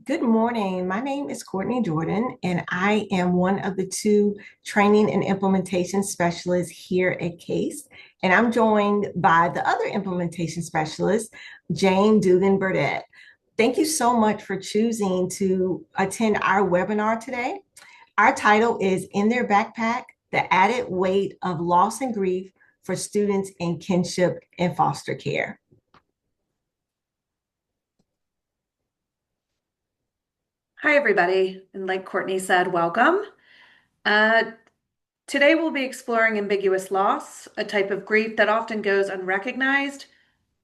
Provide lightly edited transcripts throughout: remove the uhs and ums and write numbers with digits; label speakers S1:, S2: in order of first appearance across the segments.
S1: Good morning. My name is Courtney Jordan, and I am one of the two training and implementation specialists here at C.A.S E. And I'm joined by the other implementation specialist, Jane Dugan Burdett. Thank you so much for choosing to attend our webinar today. Our title is In Their Backpack, the Added Weight of Loss and Grief for Students in Kinship and Foster Care.
S2: Hi, everybody. And like Courtney said, welcome. Uh, Today we'll be exploring ambiguous loss, a type of grief that often goes unrecognized,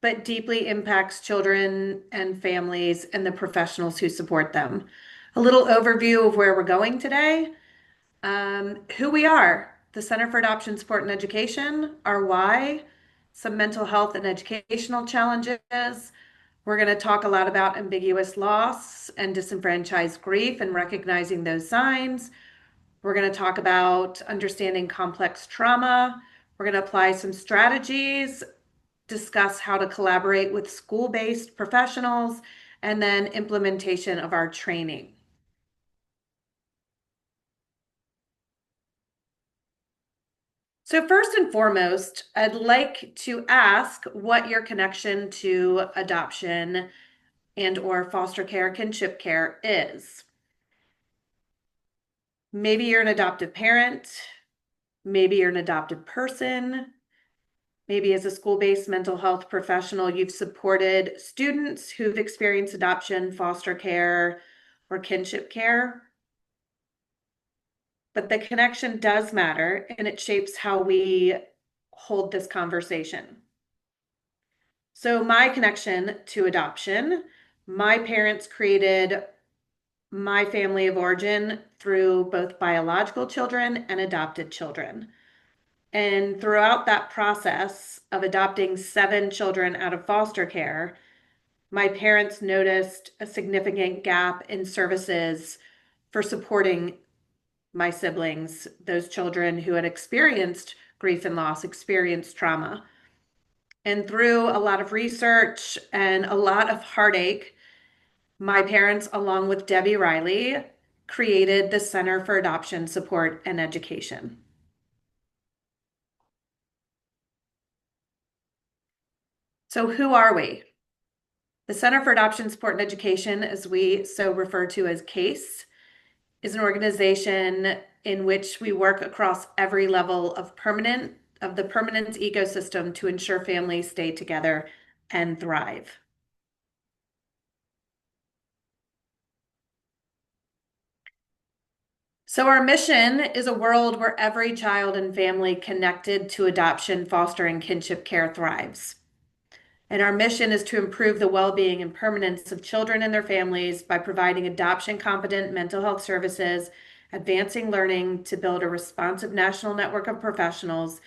S2: but deeply impacts children and families and the professionals who support them. A little overview of where we're going today, who we are, the Center for Adoption, Support, and Education, our why, some mental health and educational challenges. We're going to talk a lot about ambiguous loss and disenfranchised grief and recognizing those signs. We're going to talk about understanding complex trauma. We're going to apply some strategies, discuss how to collaborate with school-based professionals, and then implementation of our training. So first and foremost, I'd like to ask what your connection to adoption and or foster care, kinship care is. Maybe you're an adoptive parent. Maybe you're an adopted person. Maybe as a school-based mental health professional, you've supported students who've experienced adoption, foster care, or kinship care. But the connection does matter, and it shapes how we hold this conversation. So my connection to adoption, my parents created my family of origin through both biological children and adopted children. And throughout that process of adopting 7 children out of foster care, my parents noticed a significant gap in services for supporting my siblings, those children who had experienced grief and loss, experienced trauma. And through a lot of research and a lot of heartache, my parents, along with Debbie Riley, created the Center for Adoption, Support, and Education. So who are we? The Center for Adoption, Support, and Education, as we so refer to as C.A.S E, is an organization in which we work across every level of the permanence ecosystem to ensure families stay together and thrive. So our mission is a world where every child and family connected to adoption, foster, and kinship care thrives. And our mission is to improve the well-being and permanence of children and their families by providing adoption-competent mental health services, advancing learning to build a responsive national network of professionals,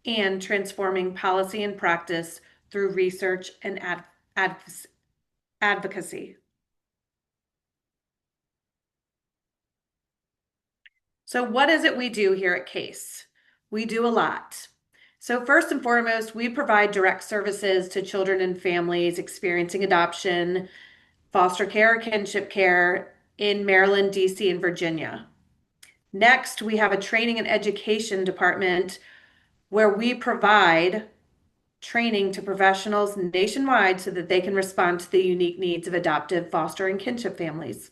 S2: and transforming policy and practice through research and advocacy. So what is it we do here at C.A.S E? We do a lot. So first and foremost, we provide direct services to children and families experiencing adoption, foster care, kinship care in Maryland, DC, and Virginia. Next, we have a training and education department where we provide training to professionals nationwide so that they can respond to the unique needs of adoptive, foster, and kinship families.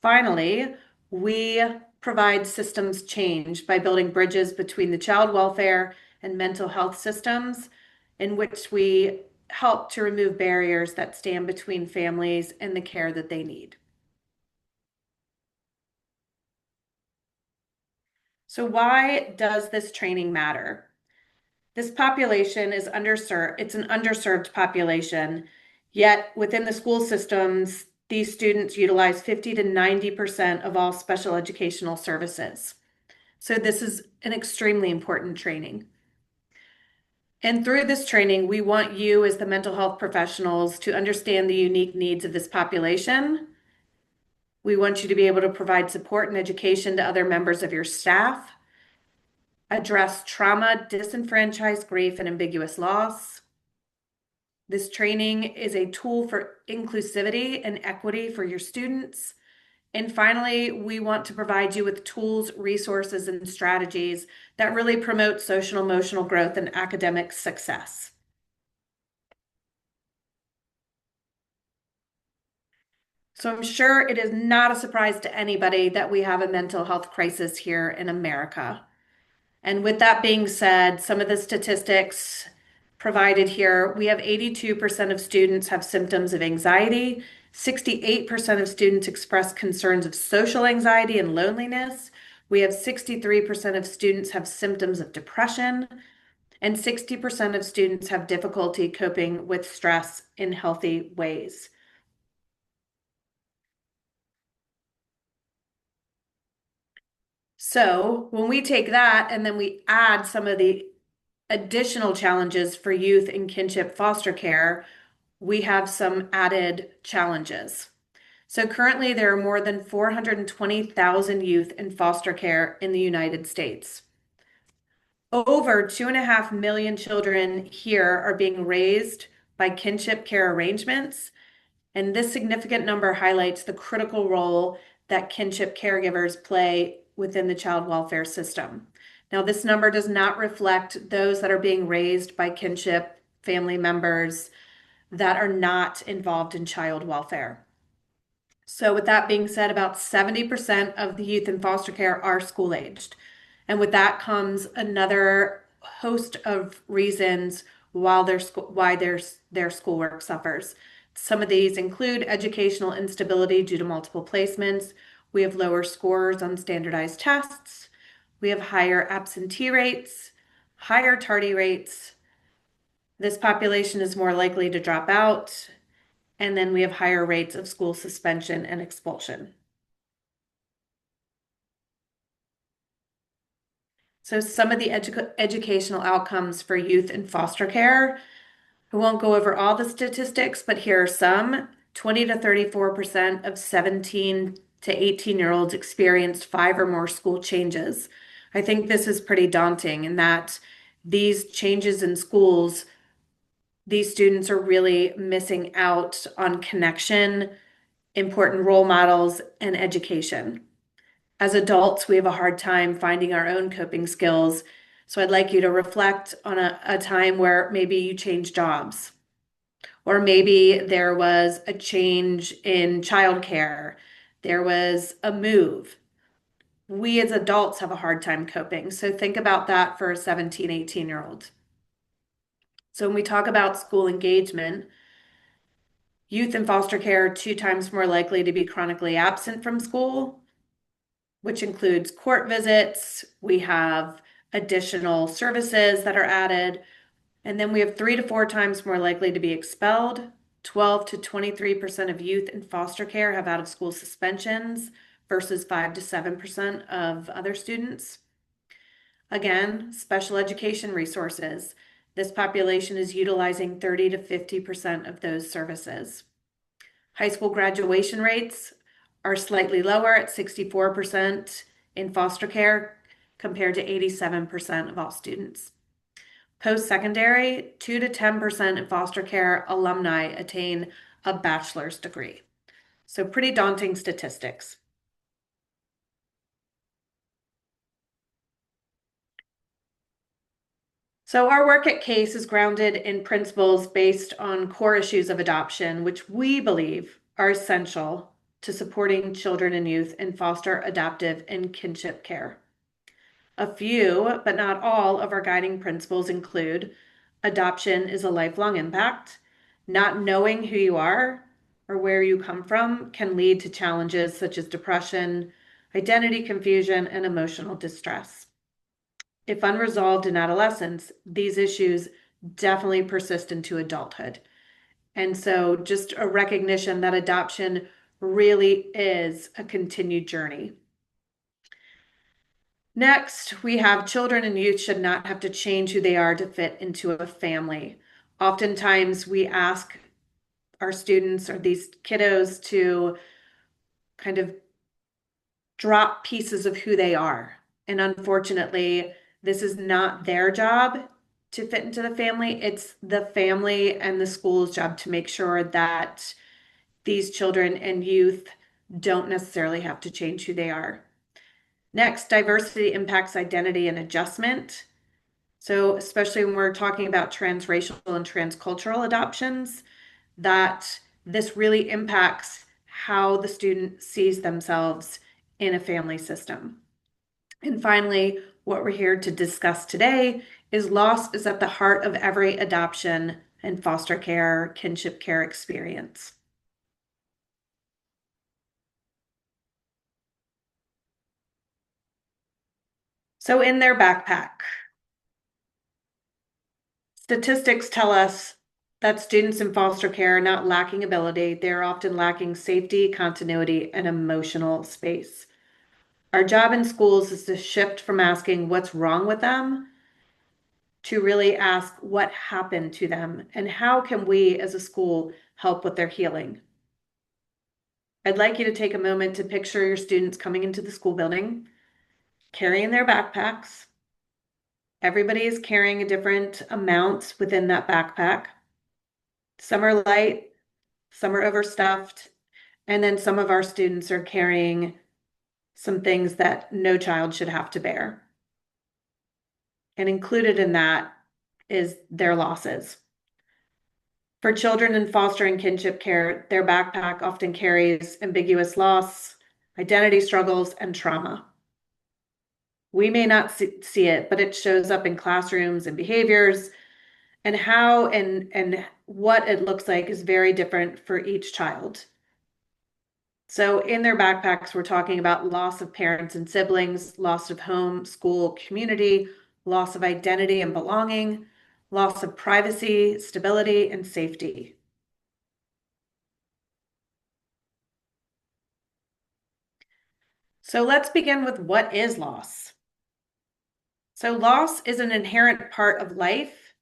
S2: Finally, we provide systems change by building bridges between the child welfare and mental health systems, in which we help to remove barriers that stand between families and the care that they need. So why does this training matter? This population is underserved. It's an underserved population, yet within the school systems, these students utilize 50 to 90% of all special educational services. So this is an extremely important training. And through this training, we want you as the mental health professionals to understand the unique needs of this population. We want you to be able to provide support and education to other members of your staff, address trauma, disenfranchised grief, and ambiguous loss, This training is a tool for inclusivity and equity for your students. And finally, we want to provide you with tools, resources, and strategies that really promote social emotional growth and academic success. So I'm sure it is not a surprise to anybody that we have a mental health crisis here in America. And with that being said, some of the statistics provided here, we have 82% of students have symptoms of anxiety, 68% of students express concerns of social anxiety and loneliness. We have 63% of students have symptoms of depression, and 60% of students have difficulty coping with stress in healthy ways. So when we take that and then we add some of the additional challenges for youth in kinship foster care, we have some added challenges. So currently, there are more than 420,000 youth in foster care in the United States. Over 2.5 million children here are being raised by kinship care arrangements, and this significant number highlights the critical role that kinship caregivers play within the child welfare system. Now, this number does not reflect those that are being raised by kinship family members that are not involved in child welfare. So, with that being said, about 70% of the youth in foster care are school aged. And with that comes another host of reasons why their schoolwork suffers. Some of these include educational instability due to multiple placements. We have lower scores on standardized tests. We have higher absentee rates, higher tardy rates. This population is more likely to drop out. And then we have higher rates of school suspension and expulsion. So some of the educational outcomes for youth in foster care, I won't go over all the statistics, but here are some. 20 to 34% of 17 to 18-year-olds experienced 5 or more school changes. I think this is pretty daunting in that these changes in schools, these students are really missing out on connection, important role models, and education. As adults, we have a hard time finding our own coping skills. So I'd like you to reflect on a time where maybe you changed jobs, or maybe there was a change in childcare, there was a move. We as adults have a hard time coping. So think about that for a 17, 18-year-old. So when we talk about school engagement, youth in foster care are 2 times more likely to be chronically absent from school, which includes court visits. We have additional services that are added. And then we have 3 to 4 times more likely to be expelled. 12 to 23% of youth in foster care have out of school suspensions versus 5 to 7% of other students. Again, special education resources. This population is utilizing 30 to 50% of those services. High school graduation rates are slightly lower at 64% in foster care compared to 87% of all students. Post-secondary, 2 to 10% in foster care alumni attain a bachelor's degree. So pretty daunting statistics. So our work at C.A.S.E is grounded in principles based on core issues of adoption, which we believe are essential to supporting children and youth in foster, adoptive, and kinship care. A few, but not all, of our guiding principles include adoption is a lifelong impact. Not knowing who you are or where you come from can lead to challenges such as depression, identity confusion, and emotional distress. If unresolved in adolescence, these issues definitely persist into adulthood. And so just a recognition that adoption really is a continued journey. Next, we have children and youth should not have to change who they are to fit into a family. Oftentimes, we ask our students or these kiddos to kind of drop pieces of who they are. And unfortunately, this is not their job. to fit into the family. It's the family and the school's job to make sure that these children and youth don't necessarily have to change who they are. Next, diversity impacts identity and adjustment. So, especially when we're talking about transracial and transcultural adoptions, that this really impacts how the student sees themselves in a family system. And finally, what we're here to discuss today is loss is at the heart of every adoption and foster care, kinship care experience. So, in their backpack, statistics tell us that students in foster care are not lacking ability, they're often lacking safety, continuity, and emotional space. Our job in schools is to shift from asking what's wrong with them to really ask what happened to them and how can we as a school help with their healing. I'd like you to take a moment to picture your students coming into the school building, carrying their backpacks. Everybody is carrying a different amount within that backpack. Some are light, some are overstuffed, and then some of our students are carrying some things that no child should have to bear. And included in that is their losses. For children in foster and kinship care, their backpack often carries ambiguous loss, identity struggles, and trauma. We may not see it, but it shows up in classrooms and behaviors, and how and what it looks like is very different for each child. So in their backpacks, we're talking about loss of parents and siblings, loss of home, school, community, loss of identity and belonging, loss of privacy, stability, and safety. So let's begin with what is loss. So loss is an inherent part of life,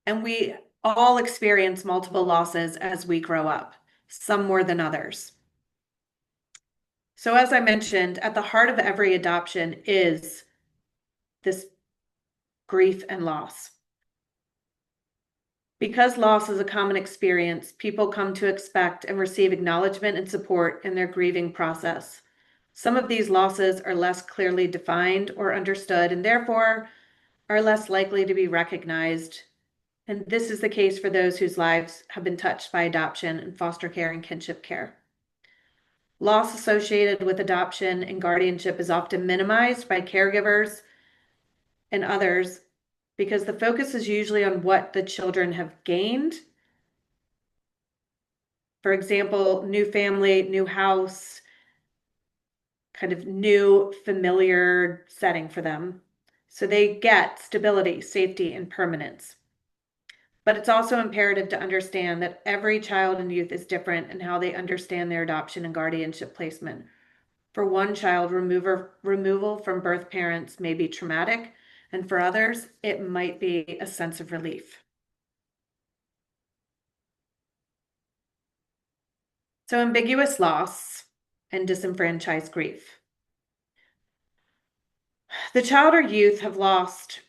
S2: and we all experience multiple losses as we grow up, some more than others. So as I mentioned, at the heart of every adoption is this grief and loss. Because loss is a common experience, people come to expect and receive acknowledgement and support in their grieving process. Some of these losses are less clearly defined or understood and therefore are less likely to be recognized. And this is the case for those whose lives have been touched by adoption and foster care and kinship care. Loss associated with adoption and guardianship is often minimized by caregivers and others because the focus is usually on what the children have gained. For example, new family, new house, kind of new familiar setting for them. So they get stability, safety, and permanence. But it's also imperative to understand that every child and youth is different in how they understand their adoption and guardianship placement. For one child, removal from birth parents may be traumatic, and for others, it might be a sense of relief. So ambiguous loss and disenfranchised grief. The child or youth have lost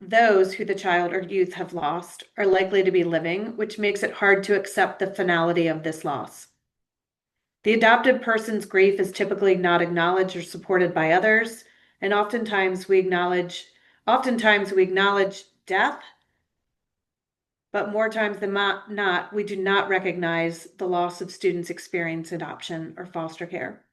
S2: Those who the child or youth have lost are likely to be living, which makes it hard to accept the finality of this loss. The adopted person's grief is typically not acknowledged or supported by others, and oftentimes we acknowledge death, but more times than not, we do not recognize the loss of students experience adoption or foster care.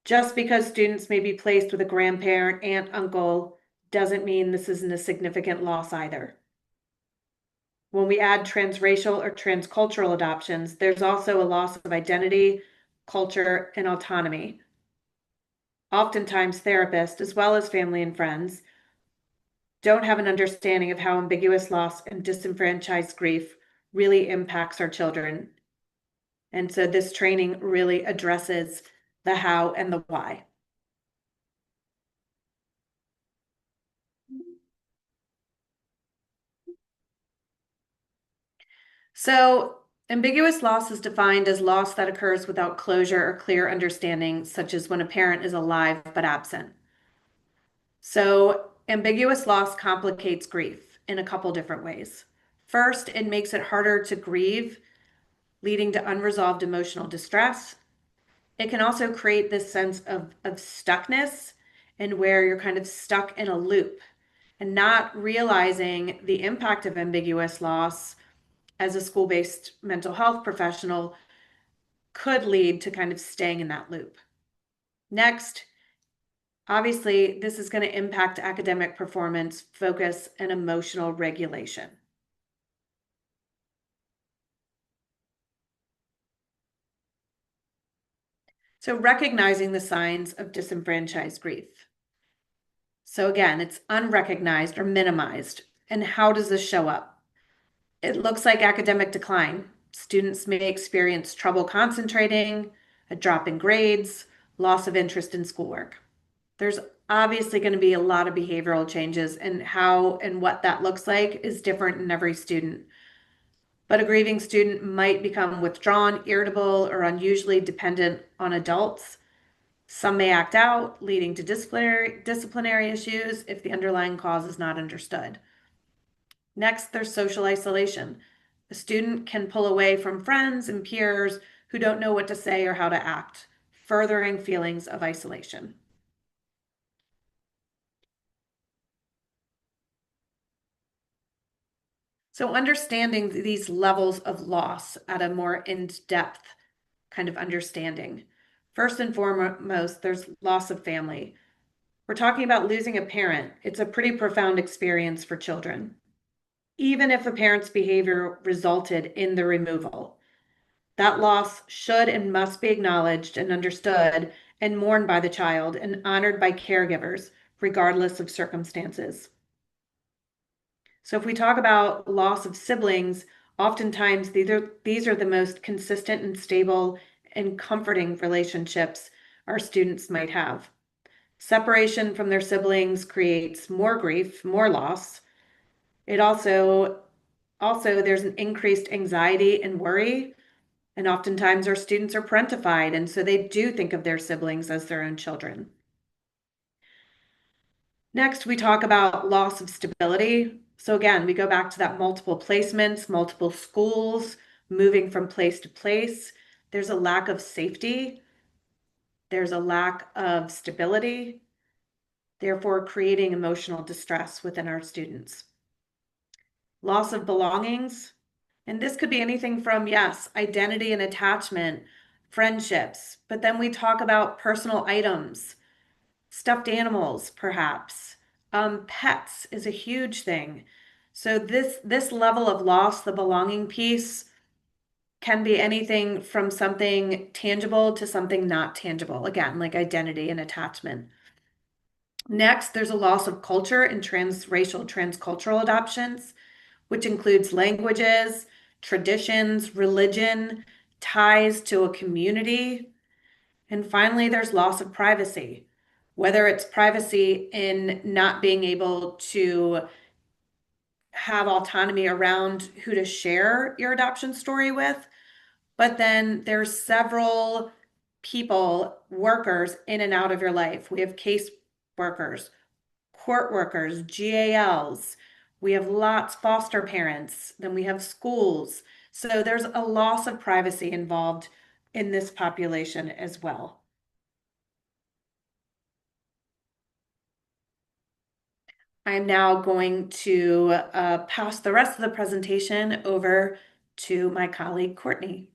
S2: Just because students may be placed with a grandparent, aunt, uncle, doesn't mean this isn't a significant loss either. When we add transracial or transcultural adoptions, there's also a loss of identity, culture, and autonomy. Oftentimes, therapists, as well as family and friends, don't have an understanding of how ambiguous loss and disenfranchised grief really impacts our children. And so this training really addresses the how and the why. So ambiguous loss is defined as loss that occurs without closure or clear understanding, such as when a parent is alive but absent. So Ambiguous loss complicates grief in a couple different ways. First, it makes it harder to grieve, leading to unresolved emotional distress. It can also create this sense of stuckness and where you're kind of stuck in a loop and not realizing the impact of ambiguous loss as a school-based mental health professional could lead to kind of staying in that loop. Next, obviously, this is going to impact academic performance, focus, and emotional regulation. So recognizing the signs of disenfranchised grief. So again, it's unrecognized or minimized. And how does this show up? It looks like academic decline. Students may experience trouble concentrating, a drop in grades, loss of interest in schoolwork. There's obviously going to be a lot of behavioral changes, and how and what that looks like is different in every student. But a grieving student might become withdrawn, irritable, or unusually dependent on adults. Some may act out, leading to disciplinary issues if the underlying cause is not understood. Next, there's social isolation. A student can pull away from friends and peers who don't know what to say or how to act, furthering feelings of isolation. So understanding these levels of loss at a more in-depth kind of understanding. First and foremost, there's loss of family. We're talking about losing a parent. It's a pretty profound experience for children, even if a parent's behavior resulted in the removal. That loss should and must be acknowledged and understood and mourned by the child and honored by caregivers, regardless of circumstances. So if we talk about loss of siblings, oftentimes these are the most consistent and stable and comforting relationships our students might have. Separation from their siblings creates more grief, more loss. It also there's an increased anxiety and worry, and oftentimes our students are parentified, and so they do think of their siblings as their own children. Next, we talk about loss of stability. So again, we go back to that multiple placements, multiple schools, moving from place to place. There's a lack of safety. There's a lack of stability, therefore creating emotional distress within our students. Loss of belongings. And this could be anything from, yes, identity and attachment, friendships, but then we talk about personal items, stuffed animals, perhaps. Pets is a huge thing. So this level of loss, the belonging piece, can be anything from something tangible to something not tangible. Again, like identity and attachment. Next, there's a loss of culture and transracial, transcultural adoptions, which includes languages, traditions, religion, ties to a community. And finally, there's loss of privacy, whether it's privacy in not being able to have autonomy around who to share your adoption story with, but then there's several people, workers in and out of your life. We have case workers, court workers, GALs. We have lots foster parents. Then we have schools. So there's a loss of privacy involved in this population as well. I'm now going to pass the rest of the presentation over to my colleague, Courtney.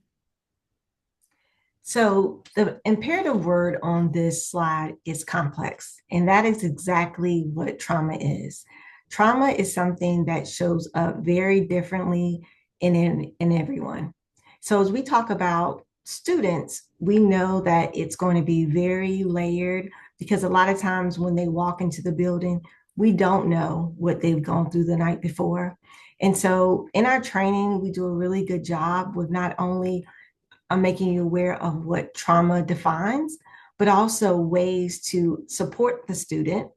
S1: So the imperative word on this slide is complex, and that is exactly what trauma is. Trauma is something that shows up very differently in everyone. So as we talk about students, we know that it's going to be very layered because a lot of times when they walk into the building, we don't know what they've gone through the night before. And so in our training, we do a really good job with not only making you aware of what trauma defines, but also ways to support the student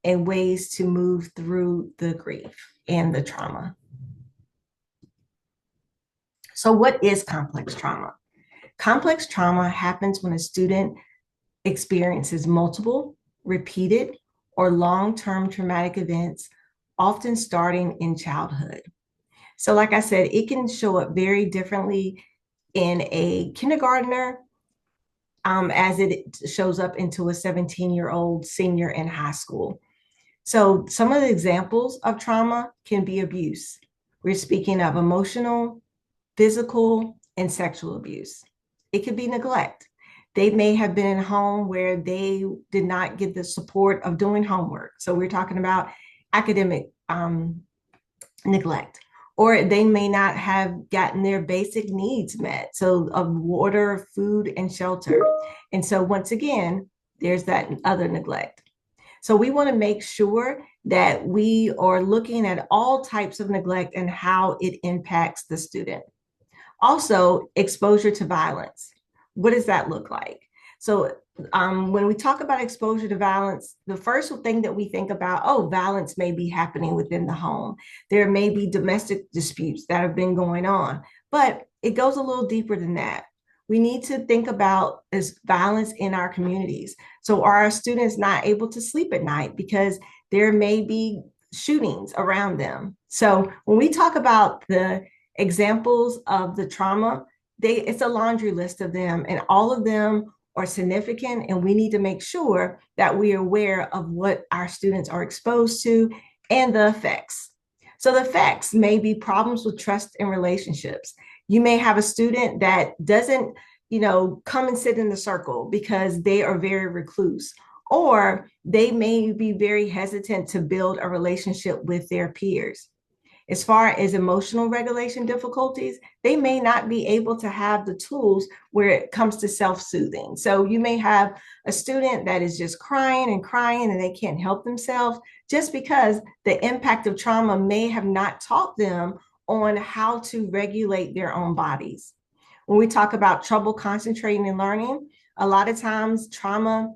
S1: and ways to move through the grief and the trauma. So, what is complex trauma? Complex trauma happens when a student experiences multiple, repeated, or long-term traumatic events, often starting in childhood. So like I said, it can show up very differently in a kindergartner as it shows up into a 17-year-old senior in high school. So some of the examples of trauma can be abuse. We're speaking of emotional, physical, and sexual abuse. It could be neglect. They may have been in a home where they did not get the support of doing homework. So we're talking about academic neglect. Or they may not have gotten their basic needs met. So of water, food, and shelter. And so once again, there's that other neglect. So we want to make sure that we are looking at all types of neglect and how it impacts the student. Also, exposure to violence. What does that look like? So when we talk about exposure to violence, the first thing that we think about, oh, violence may be happening within the home. There may be domestic disputes that have been going on, but it goes a little deeper than that. We need to think about this violence in our communities. So are our students not able to sleep at night because there may be shootings around them? So when we talk about the examples of the trauma, it's a laundry list of them, and all of them are significant, and we need to make sure that we are aware of what our students are exposed to and the effects. So the effects may be problems with trust and relationships. You may have a student that doesn't, come and sit in the circle because they are very recluse, or they may be very hesitant to build a relationship with their peers. As far as emotional regulation difficulties, they may not be able to have the tools where it comes to self-soothing. So you may have a student that is just crying and they can't help themselves just because the impact of trauma may have not taught them on how to regulate their own bodies. When we talk about trouble concentrating and learning, a lot of times trauma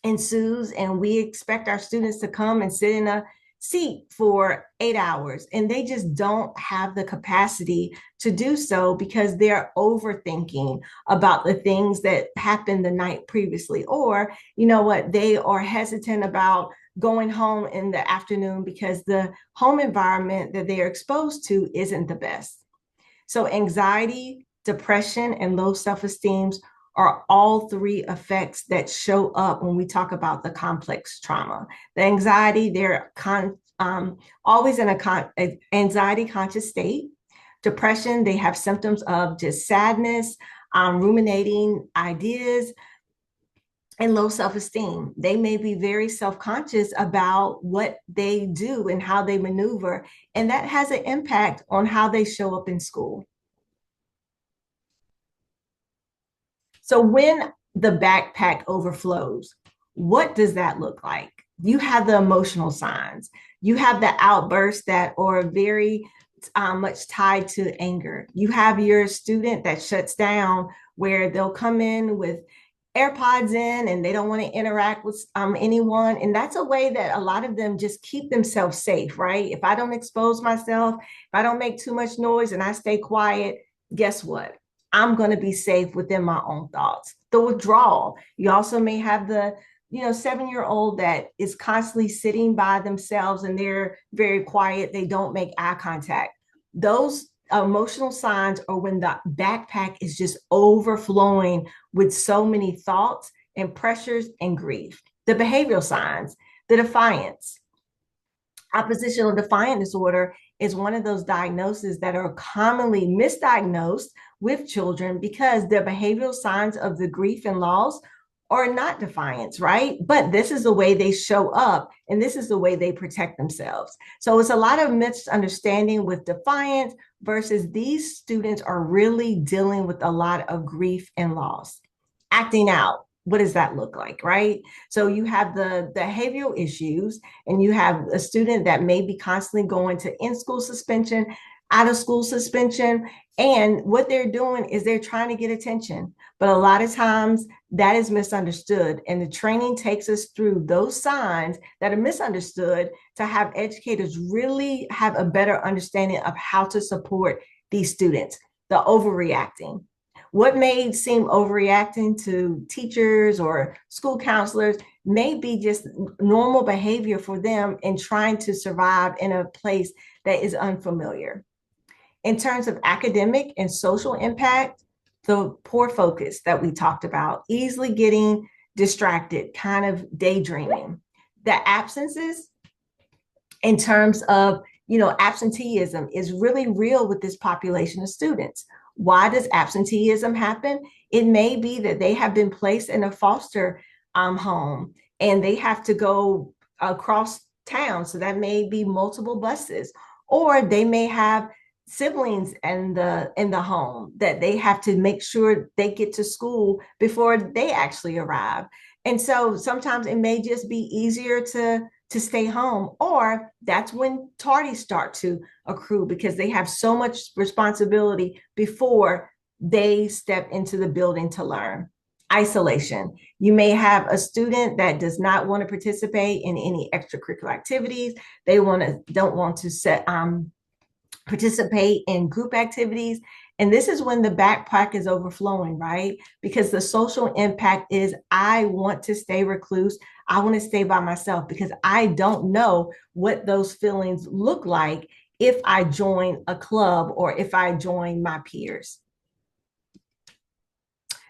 S1: ensues and we expect our students to come and sit in a seat for 8 hours, and they just don't have the capacity to do so because they're overthinking about the things that happened the night previously, or they are hesitant about going home in the afternoon because the home environment that they are exposed to isn't the best. So anxiety, depression, and low self-esteem are all three effects that show up when we talk about the complex trauma. The anxiety, they're always in a anxiety conscious state. Depression, they have symptoms of just sadness, ruminating ideas, and low self-esteem. They may be very self-conscious about what they do and how they maneuver, and that has an impact on how they show up in school. So when the backpack overflows, what does that look like? You have the emotional signs. You have the outbursts that are very much tied to anger. You have your student that shuts down, where they'll come in with AirPods in and they don't want to interact with anyone. And that's a way that a lot of them just keep themselves safe, right? If I don't expose myself, if I don't make too much noise and I stay quiet, guess what? I'm going to be safe within my own thoughts. The withdrawal. You also may have the 7-year-old that is constantly sitting by themselves and they're very quiet. They don't make eye contact. Those emotional signs are when the backpack is just overflowing with so many thoughts and pressures and grief. The behavioral signs, the defiance. Oppositional defiant disorder is one of those diagnoses that are commonly misdiagnosed with children because their behavioral signs of the grief and loss are not defiance, right? But this is the way they show up and this is the way they protect themselves. So it's a lot of misunderstanding with defiance versus these students are really dealing with a lot of grief and loss. Acting out. What does that look like, right? So you have the behavioral issues, and you have a student that may be constantly going to in-school suspension, out-of-school suspension, and what they're doing is they're trying to get attention. But a lot of times that is misunderstood, and the training takes us through those signs that are misunderstood to have educators really have a better understanding of how to support these students. The overreacting. What may seem overreacting to teachers or school counselors may be just normal behavior for them in trying to survive in a place that is unfamiliar. In terms of academic and social impact, the poor focus that we talked about, easily getting distracted, kind of daydreaming, the absences in terms of, absenteeism is really real with this population of students. Why does absenteeism happen? It may be that they have been placed in a foster home and they have to go across town. So that may be multiple buses, or they may have siblings in the home that they have to make sure they get to school before they actually arrive. And so sometimes it may just be easier to stay home, or that's when tardies start to accrue because they have so much responsibility before they step into the building to learn. Isolation. You may have a student that does not want to participate in any extracurricular activities. They don't want to participate in group activities. And this is when the backpack is overflowing, right? Because the social impact is I want to stay recluse. I want to stay by myself because I don't know what those feelings look like if I join a club or if I join my peers.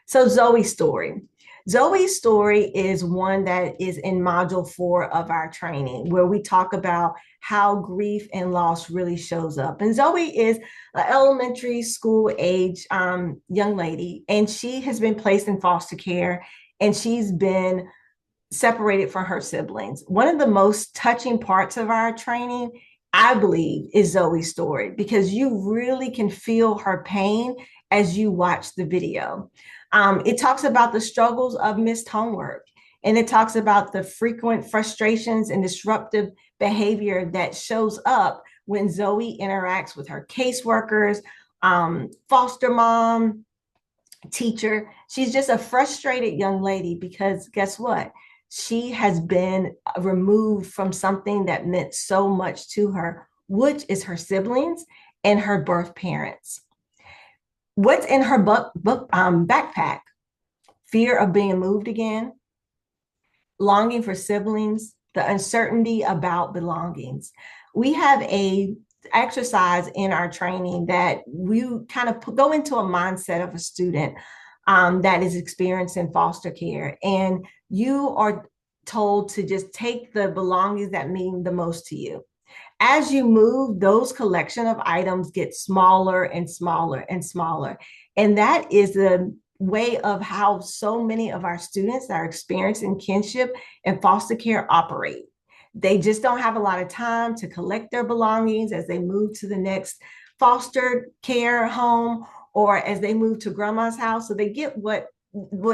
S1: So Zoe's story. Zoe's story is one that is in module 4 of our training, where we talk about how grief and loss really shows up. And Zoe is an elementary school age young lady, and she has been placed in foster care, and she's been separated from her siblings. One of the most touching parts of our training, I believe, is Zoe's story, because you really can feel her pain as you watch the video. It talks about the struggles of missed homework, and it talks about the frequent frustrations and disruptive behavior that shows up when Zoe interacts with her caseworkers, foster mom, teacher. She's just a frustrated young lady because guess what? She has been removed from something that meant so much to her, which is her siblings and her birth parents. What's in her backpack? Fear of being moved again, longing for siblings, the uncertainty about belongings. We have a exercise in our training that we kind of go into a mindset of a student that is experiencing foster care, and you are told to just take the belongings that mean the most to you. As you move, those collection of items get smaller and smaller and smaller. And that is the way of how so many of our students that are experiencing kinship and foster care operate. They just don't have a lot of time to collect their belongings as they move to the next foster care home or as they move to grandma's house. So they get what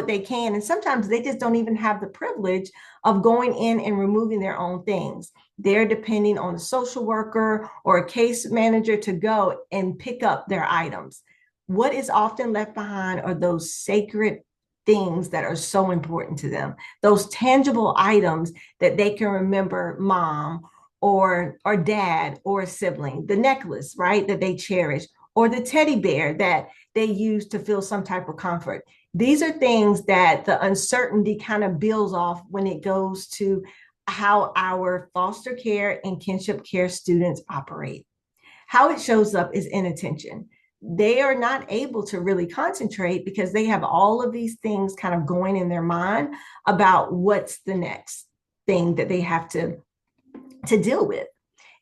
S1: they can. And sometimes they just don't even have the privilege of going in and removing their own things. They're depending on a social worker or a case manager to go and pick up their items. What is often left behind are those sacred things that are so important to them, those tangible items that they can remember mom or dad or a sibling, the necklace, right, that they cherish, or the teddy bear that they use to feel some type of comfort. These are things that the uncertainty kind of builds off when it goes to how our foster care and kinship care students operate. How it shows up is inattention. They are not able to really concentrate because they have all of these things kind of going in their mind about what's the next thing that they have to deal with.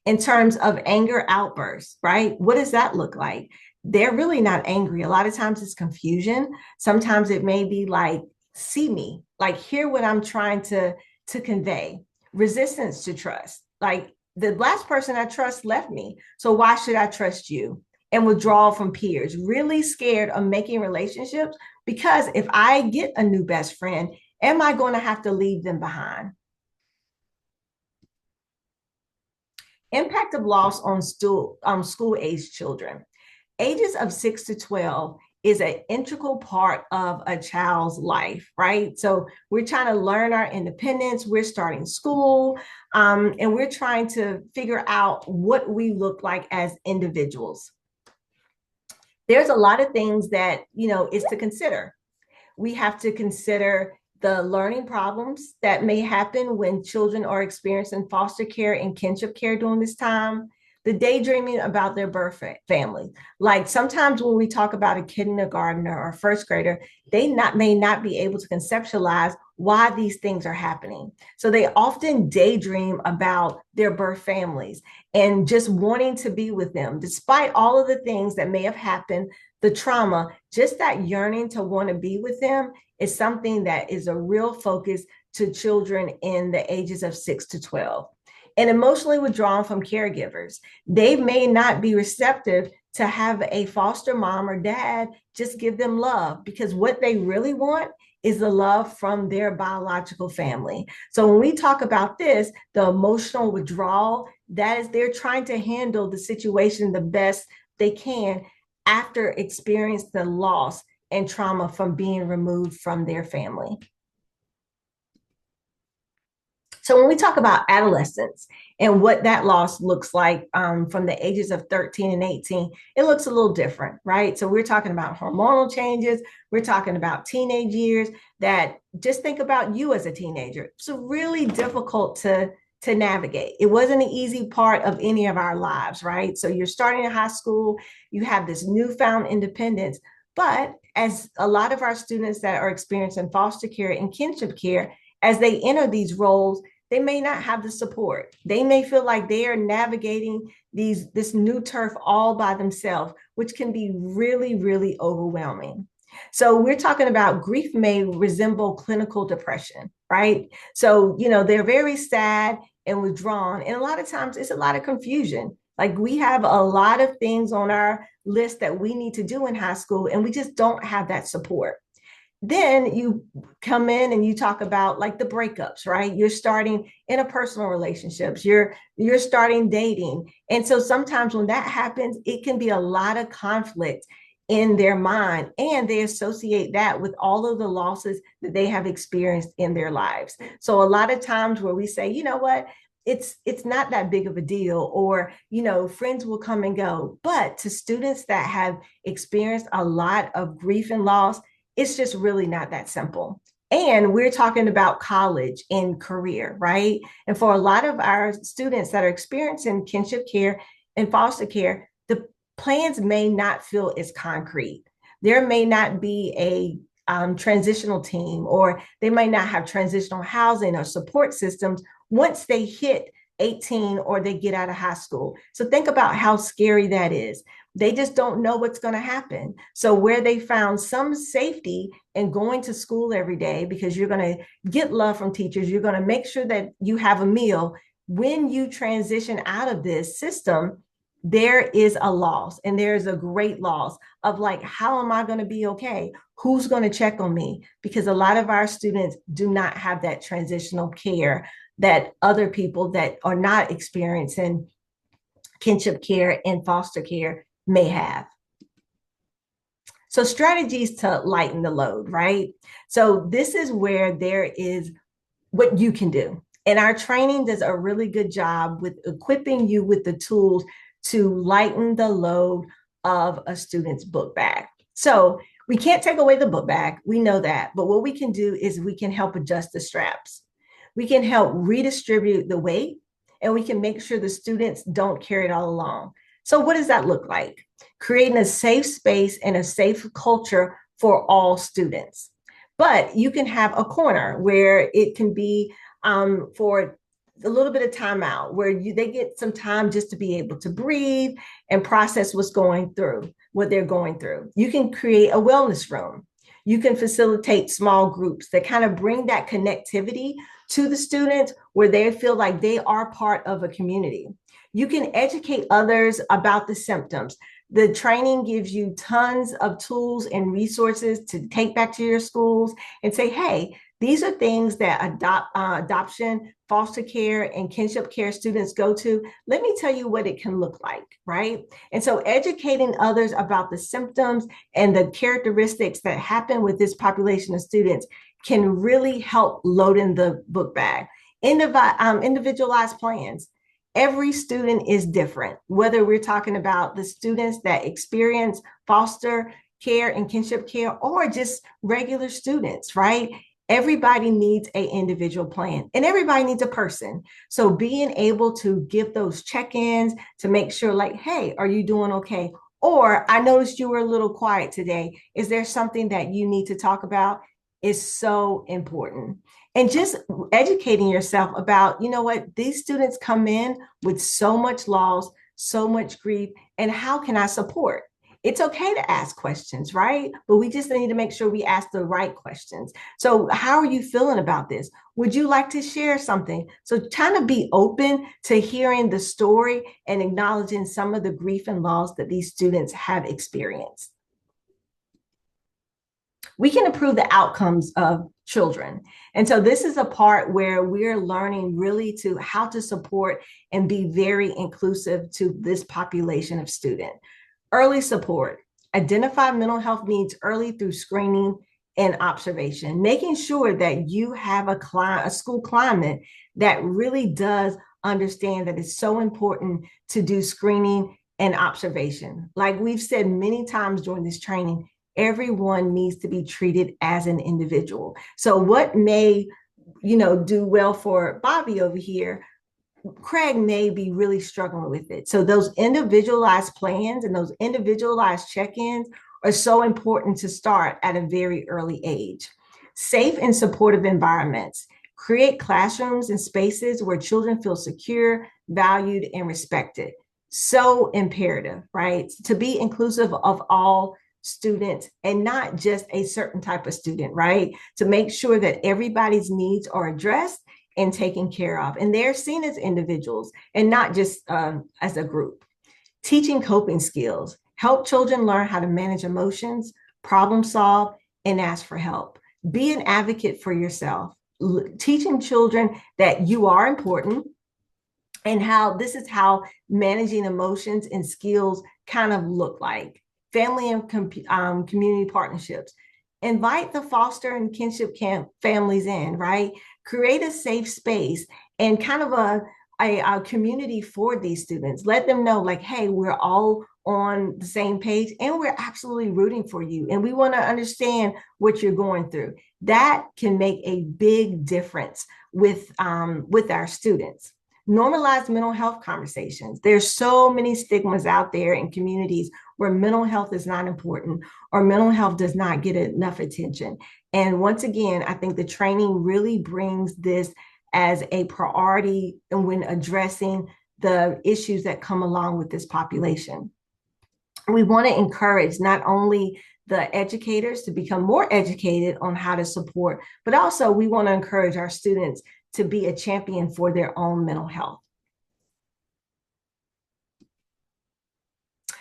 S1: In terms of anger outbursts, right? What does that look like? They're really not angry. A lot of times it's confusion. Sometimes it may be like, see me, like hear what I'm trying to convey. Resistance to trust. Like the last person I trust left me. So why should I trust you? And withdrawal from peers. Really scared of making relationships because if I get a new best friend, am I going to have to leave them behind? Impact of loss on school-age children. Ages of 6 to 12 is an integral part of a child's life, right? So we're trying to learn our independence. We're starting school, and we're trying to figure out what we look like as individuals. There's a lot of things that, is to consider. We have to consider the learning problems that may happen when children are experiencing foster care and kinship care during this time, the daydreaming about their birth family. Like sometimes when we talk about a kindergartner or first grader, they may not be able to conceptualize why these things are happening. So they often daydream about their birth families and just wanting to be with them, despite all of the things that may have happened, the trauma, just that yearning to want to be with them is something that is a real focus to children in the ages of 6 to 12. And emotionally withdrawn from caregivers. They may not be receptive to have a foster mom or dad just give them love, because what they really want is the love from their biological family. So when we talk about this, the emotional withdrawal, that is, they're trying to handle the situation the best they can after experiencing the loss and trauma from being removed from their family. So when we talk about adolescence and what that loss looks like from the ages of 13 and 18, it looks a little different, right? So we're talking about hormonal changes. We're talking about teenage years that just think about you as a teenager. It's really difficult to navigate. It wasn't an easy part of any of our lives, right? So you're starting in high school, you have this newfound independence, but as a lot of our students that are experiencing foster care and kinship care, as they enter these roles, they may not have the support. They may feel like they are navigating this new turf all by themselves, which can be really, really overwhelming. So we're talking about grief may resemble clinical depression, right? So, they're very sad and withdrawn. And a lot of times it's a lot of confusion. Like we have a lot of things on our list that we need to do in high school, and we just don't have that support. Then you come in and you talk about like the breakups, right? You're starting interpersonal relationships, you're starting dating. And so sometimes when that happens, it can be a lot of conflict in their mind, and they associate that with all of the losses that they have experienced in their lives. So a lot of times where we say, you know what, it's not that big of a deal, or friends will come and go. But to students that have experienced a lot of grief and loss, it's just really not that simple. And we're talking about college and career, right? And for a lot of our students that are experiencing kinship care and foster care, the plans may not feel as concrete. There may not be a transitional team, or they might not have transitional housing or support systems once they hit 18 or they get out of high school. So think about how scary that is. They just don't know what's going to happen. So where they found some safety in going to school every day, because you're going to get love from teachers, you're going to make sure that you have a meal. When you transition out of this system, there is a loss, and there's a great loss of like, how am I going to be okay? Who's going to check on me? Because a lot of our students do not have that transitional care that other people that are not experiencing kinship care and foster care may have. So strategies to lighten the load, right? So this is where there is what you can do. And our training does a really good job with equipping you with the tools to lighten the load of a student's book bag. So we can't take away the book bag, we know that, but what we can do is we can help adjust the straps. We can help redistribute the weight, and we can make sure the students don't carry it all along. So what does that look like? Creating a safe space and a safe culture for all students. But you can have a corner where it can be for a little bit of time out, where they get some time just to be able to breathe and process what they're going through. You can create a wellness room. You can facilitate small groups that kind of bring that connectivity to the students, where they feel like they are part of a community. You can educate others about the symptoms. The training gives you tons of tools and resources to take back to your schools and say, hey, these are things that adoption, foster care, and kinship care students go to. Let me tell you what it can look like, right? And so educating others about the symptoms and the characteristics that happen with this population of students can really help load in the book bag. Individualized plans. Every student is different, whether we're talking about the students that experience foster care and kinship care or just regular students, right? Everybody needs an individual plan and everybody needs a person. So being able to give those check-ins to make sure like, hey, are you doing okay? Or I noticed you were a little quiet today. Is there something that you need to talk about? Is so important. And just educating yourself about, you know what, these students come in with so much loss, so much grief, and how can I support? It's okay to ask questions, right? But we just need to make sure we ask the right questions. So, how are you feeling about this? Would you like to share something? So, trying to be open to hearing the story and acknowledging some of the grief and loss that these students have experienced. We can improve the outcomes of children. And so this is a part where we're learning really to how to support and be very inclusive to this population of student. Early support, identify mental health needs early through screening and observation, making sure that you have a school climate that really does understand that it's so important to do screening and observation. Like we've said many times during this training, everyone needs to be treated as an individual. So what may, do well for Bobby over here, Craig may be really struggling with it. So those individualized plans and those individualized check-ins are so important to start at a very early age. Safe and supportive environments. Create classrooms and spaces where children feel secure, valued, and respected. So imperative, right? To be inclusive of all students and not just a certain type of student, right? To make sure that everybody's needs are addressed and taken care of. And they're seen as individuals and not just as a group. Teaching coping skills. Help children learn how to manage emotions, problem solve, and ask for help. Be an advocate for yourself. Teaching children that you are important and how this is how managing emotions and skills kind of look like. Family and community partnerships. Invite the foster and kinship camp families in, right? Create a safe space and kind of a community for these students. Let them know, like, hey, we're all on the same page and we're absolutely rooting for you. And we want to understand what you're going through. That can make a big difference with our students. Normalize mental health conversations. There's so many stigmas out there in communities where mental health is not important or mental health does not get enough attention. And once again, I think the training really brings this as a priority when addressing the issues that come along with this population. We want to encourage not only the educators to become more educated on how to support, but also we want to encourage our students to be a champion for their own mental health.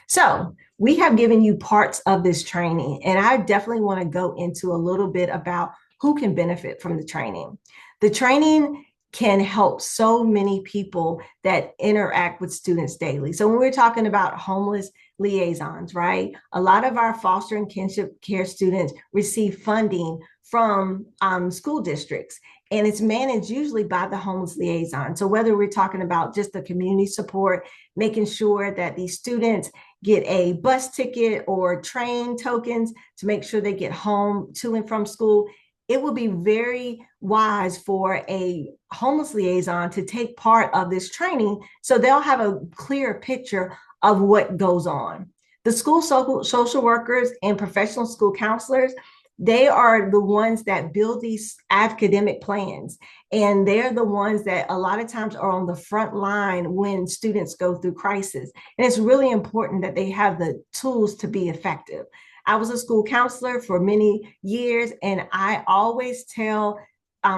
S1: So we have given you parts of this training, and I definitely want to go into a little bit about who can benefit from the training. The training can help so many people that interact with students daily. So when we're talking about homeless liaisons, right? A lot of our foster and kinship care students receive funding from school districts, and it's managed usually by the homeless liaison. So whether we're talking about just the community support, making sure that these students get a bus ticket or train tokens to make sure they get home to and from school, it would be very wise for a homeless liaison to take part of this training so they'll have a clear picture of what goes on. The school social workers and professional school counselors, they are the ones that build these academic plans. And they're the ones that a lot of times are on the front line when students go through crisis. And it's really important that they have the tools to be effective. I was a school counselor for many years, and I always tell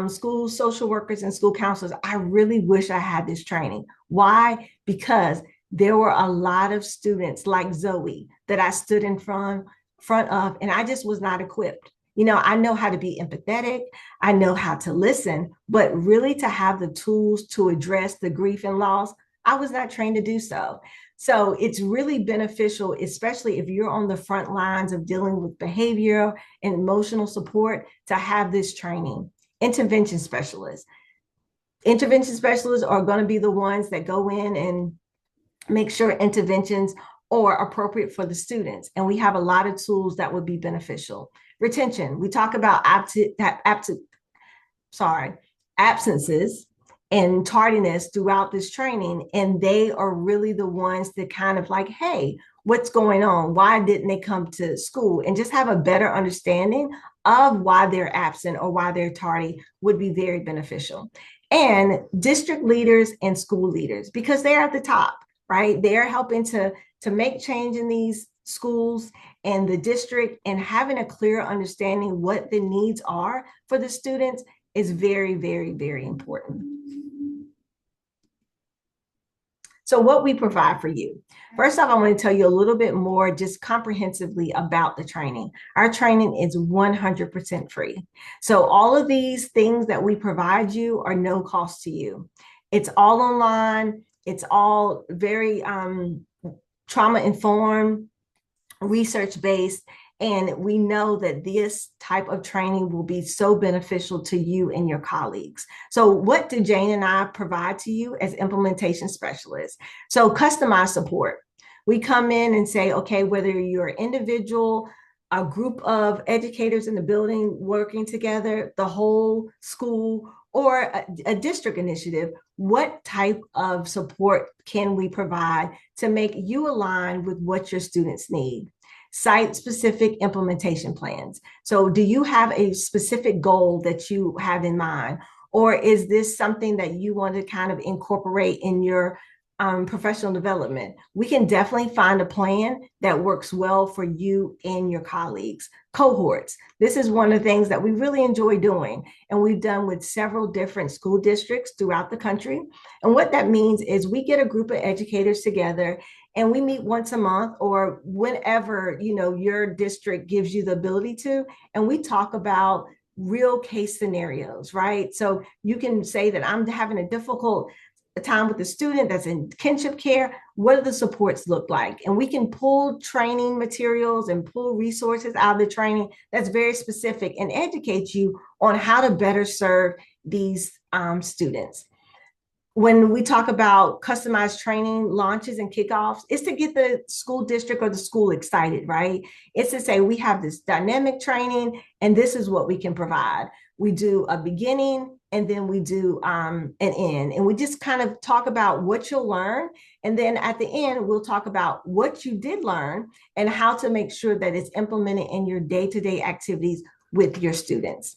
S1: school social workers and school counselors, I really wish I had this training. Why? Because there were a lot of students like Zoe that I stood in front of, and I just was not equipped. I know how to be empathetic, I know how to listen, but really to have the tools to address the grief and loss, I was not trained to do so. So it's really beneficial, especially if you're on the front lines of dealing with behavioral and emotional support, to have this training. Intervention specialists. Intervention specialists are going to be the ones that go in and make sure interventions are appropriate for the students. And we have a lot of tools that would be beneficial. Retention, we talk about absences and tardiness throughout this training. And they are really the ones that kind of like, hey, what's going on? Why didn't they come to school? And just have a better understanding of why they're absent or why they're tardy would be very beneficial. And district leaders and school leaders, because they're at the top, right? They're helping to make change in these schools and the district, and having a clear understanding what the needs are for the students is very, very, very important. So what we provide for you. First off, I want to tell you a little bit more just comprehensively about the training. Our training is 100% free. So all of these things that we provide you are no cost to you. It's all online. It's all very trauma informed, research based, and we know that this type of training will be so beneficial to you and your colleagues. So what do Jane and I provide to you as implementation specialists? So customized support. We come in and say, okay, whether you're an individual, a group of educators in the building working together, the whole school, or a district initiative, what type of support can we provide to make you align with what your students need? Site-specific implementation plans. So do you have a specific goal that you have in mind? Or is this something that you want to kind of incorporate in your professional development? We can definitely find a plan that works well for you and your colleagues. Cohorts. This is one of the things that we really enjoy doing, and we've done with several different school districts throughout the country. And what that means is we get a group of educators together and we meet once a month or whenever, your district gives you the ability to, and we talk about real case scenarios, right? So you can say that I'm having a difficult time with the student that's in kinship care. What do the supports look like? And we can pull training materials and pull resources out of the training that's very specific and educate you on how to better serve these students. When we talk about customized training launches and kickoffs, it's to get the school district or the school excited, right? It's to say we have this dynamic training and this is what we can provide. We do a beginning and then we do an end. And we just kind of talk about what you'll learn. And then at the end, we'll talk about what you did learn and how to make sure that it's implemented in your day-to-day activities with your students.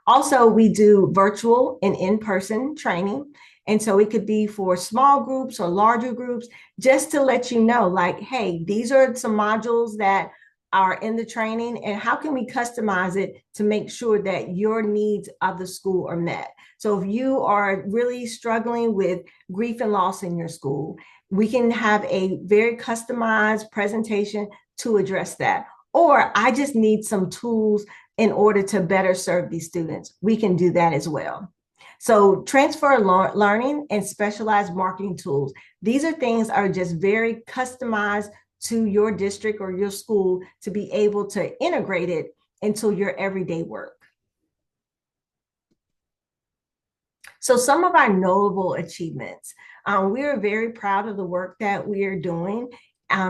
S1: Also, we do virtual and in-person training. And so it could be for small groups or larger groups, just to let you know, like, hey, these are some modules that are in the training, and how can we customize it to make sure that your needs of the school are met? So if you are really struggling with grief and loss in your school, we can have a very customized presentation to address that. Or I just need some tools in order to better serve these students. We can do that as well. So transfer learning and specialized marketing tools. These are things that are just very customized to your district or your school to be able to integrate it into your everyday work. So some of our notable achievements. We are very proud of the work that we are doing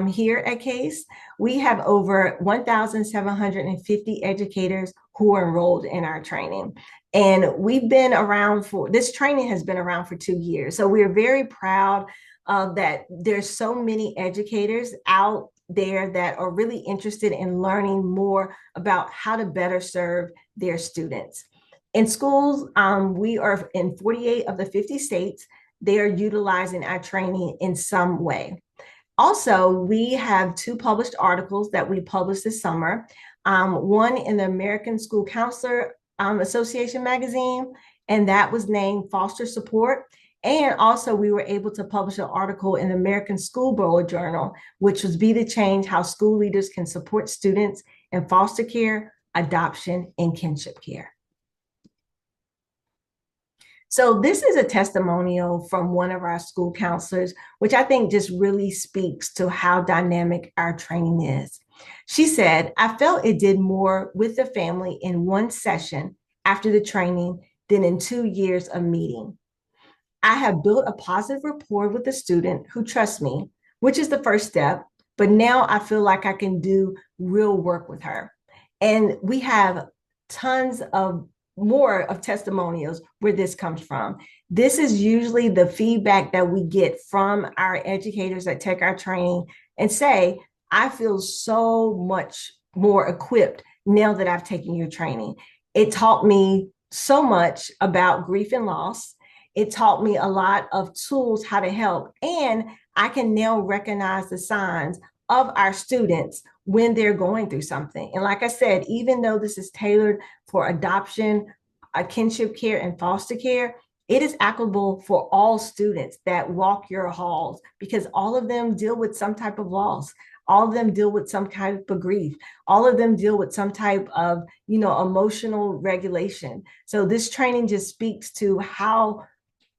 S1: here at C.A.S.E. We have over 1,750 educators who are enrolled in our training. And we've been around this training has been around for 2 years. So we're very proud that there's so many educators out there that are really interested in learning more about how to better serve their students. In schools, we are in 48 of the 50 states. They are utilizing our training in some way. Also, we have 2 published articles that we published this summer. One in the American School Counselor Association magazine, and that was named Foster Support. And also we were able to publish an article in the American School Board Journal, which was Be the Change: How School Leaders Can Support Students in Foster Care, Adoption, and Kinship Care. So this is a testimonial from one of our school counselors, which I think just really speaks to how dynamic our training is. She said, I felt it did more with the family in one session after the training than in 2 years of meeting. I have built a positive rapport with the student who trusts me, which is the first step. But now I feel like I can do real work with her. And we have tons of more of testimonials where this comes from. This is usually the feedback that we get from our educators that take our training and say, I feel so much more equipped now that I've taken your training. It taught me so much about grief and loss. It taught me a lot of tools how to help. And I can now recognize the signs of our students when they're going through something. And like I said, even though this is tailored for adoption, kinship care, and foster care, it is applicable for all students that walk your halls because all of them deal with some type of loss. All of them deal with some type of grief. All of them deal with some type of, emotional regulation. So this training just speaks to how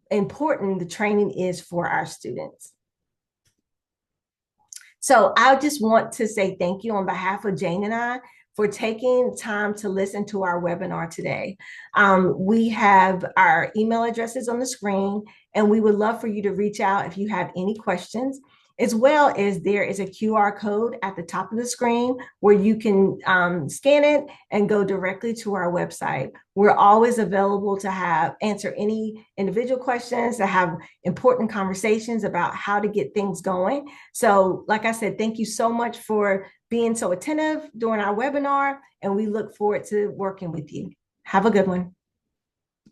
S1: important the training is for our students. So I just want to say thank you on behalf of Jane and I for taking time to listen to our webinar today. We have our email addresses on the screen, and we would love for you to reach out if you have any questions, as well as there is a QR code at the top of the screen where you can scan it and go directly to our website. We're always available to answer any individual questions, to have important conversations about how to get things going. So like I said, thank you so much for being so attentive during our webinar, and we look forward to working with you. Have a good one.